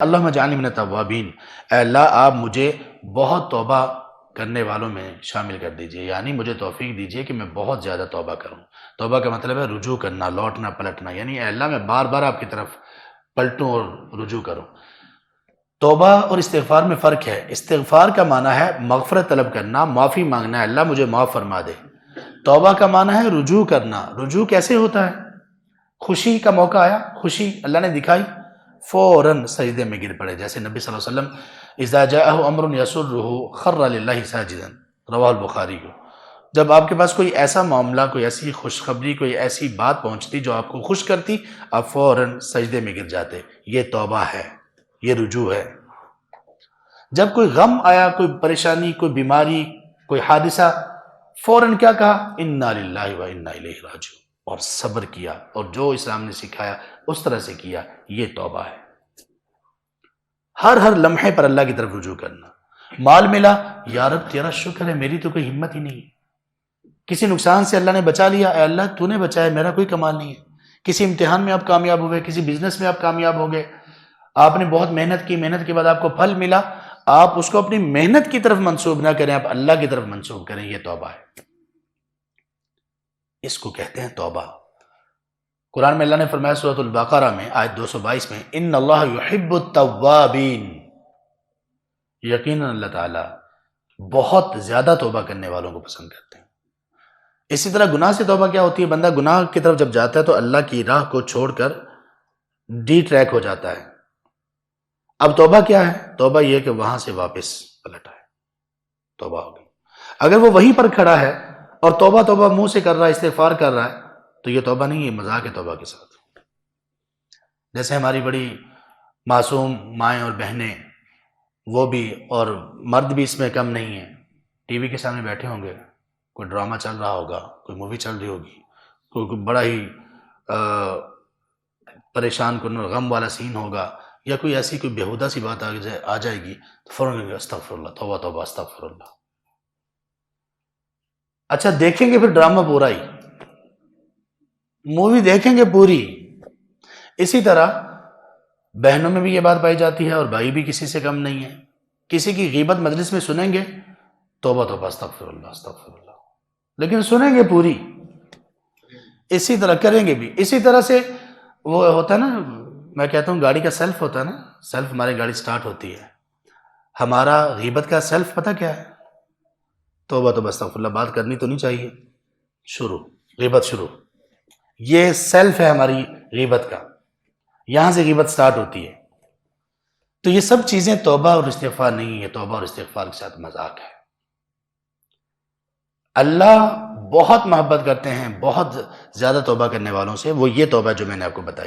اللہم اجعلنی من التوابین، اے اللہ آپ مجھے بہت توبہ کرنے والوں میں شامل کر دیجئے، یعنی مجھے توفیق دیجئے کہ میں بہت زیادہ توبہ کروں۔ توبہ کا مطلب ہے رجوع کرنا، لوٹنا پلٹنا، یعنی اے اللہ میں بار بار آپ کی طرف پلٹوں اور رجوع کروں۔ توبہ اور استغفار میں فرق ہے۔ استغفار کا معنی ہے مغفرت طلب کرنا، معافی مانگنا، اللہ مجھے معاف فرما دے۔ توبہ کا معنی ہے رجوع کرنا۔ رجوع کیسے ہوتا ہے؟ خوشی کا موقع آیا، خوشی اللہ نے دکھائی، فوراً سجدے میں گر پڑے، جیسے نبی صلی اللہ علیہ وسلم اذا جاءہ امر یسرہ خر للہ ساجدا، رواہ البخاری کو۔ جب آپ کے پاس کوئی ایسا معاملہ، کوئی ایسی خوشخبری، کوئی ایسی بات پہنچتی جو آپ کو خوش کرتی، آپ فوراً سجدے میں گر جاتے۔ یہ توبہ ہے، یہ رجوع ہے۔ جب کوئی غم آیا، کوئی پریشانی، کوئی بیماری، کوئی حادثہ، فوراً کیا کہا؟ انا للہ و انا الیہ راجعون، اور صبر کیا، اور جو اسلام نے سکھایا اس طرح سے کیا۔ یہ توبہ ہے۔ ہر لمحے پر اللہ کی طرف رجوع کرنا۔ مال ملا، یا رب تیرا شکر ہے، میری تو کوئی ہمت ہی نہیں ہے۔ کسی نقصان سے اللہ نے بچا لیا، اے اللہ تو نے بچایا، میرا کوئی کمال نہیں ہے۔ کسی امتحان میں آپ کامیاب ہو گئے، کسی بزنس میں آپ کامیاب ہو گئے، آپ نے بہت محنت کی، محنت کے بعد آپ کو پھل ملا، آپ اس کو اپنی محنت کی طرف منسوب نہ کریں، آپ اللہ کی طرف منسوب کریں۔ یہ توبہ ہے، اس کو کہتے ہیں توبہ۔ قرآن میں اللہ نے فرمایا سورۃ البقرہ میں آیت 222 میں، ان اللہ یحب التوابین، یقیناً اللہ تعالیٰ بہت زیادہ توبہ کرنے والوں کو پسند کرتے ہیں۔ اسی طرح گناہ سے توبہ کیا ہوتی ہے؟ بندہ گناہ کی طرف جب جاتا ہے تو اللہ کی راہ کو چھوڑ کر ڈی ٹریک ہو جاتا ہے۔ اب توبہ کیا ہے؟ توبہ یہ کہ وہاں سے واپس پلٹ آئے، توبہ ہوگی۔ اگر وہ وہیں پر کھڑا ہے اور توبہ توبہ منہ سے کر رہا ہے، استغفار کر رہا ہے، تو یہ توبہ نہیں ہے، مذاق ہے توبہ کے ساتھ۔ جیسے ہماری بڑی معصوم مائیں اور بہنیں، وہ بھی اور مرد بھی اس میں کم نہیں ہیں، ٹی وی کے سامنے بیٹھے ہوں گے، کوئی ڈرامہ چل رہا ہوگا، کوئی مووی چل رہی ہوگی، کوئی بڑا ہی پریشان کن غم والا سین ہوگا، یا کوئی ایسی کوئی بیہودہ سی بات آ جائے گی تو فوراً استغفر اللہ، توبہ توبہ استغفر اللہ۔ اچھا دیکھیں گے پھر ڈرامہ پورا ہی، مووی دیکھیں گے پوری۔ اسی طرح بہنوں میں بھی یہ بات پائی جاتی ہے، اور بھائی بھی کسی سے کم نہیں ہے۔ کسی کی غیبت مجلس میں سنیں گے، توبہ توبہ استغفر اللہ استغفر اللہ، لیکن سنیں گے پوری۔ اسی طرح کریں گے بھی۔ اسی طرح سے وہ ہوتا ہے نا، میں کہتا ہوں گاڑی کا سیلف ہوتا ہے نا، سیلف ہماری گاڑی سٹارٹ ہوتی ہے، ہمارا غیبت کا سیلف پتہ کیا ہے؟ توبہ توبہ استغفر اللہ، بات کرنی تو نہیں چاہیے، شروع، غیبت شروع۔ یہ سیلف ہے ہماری غیبت کا، یہاں سے غیبت سٹارٹ ہوتی ہے۔ تو یہ سب چیزیں توبہ اور استغفار نہیں ہے، توبہ اور استغفار کے ساتھ مذاق ہے۔ اللہ بہت محبت کرتے ہیں بہت زیادہ توبہ کرنے والوں سے، وہ یہ توبہ جو میں نے آپ کو بتائی۔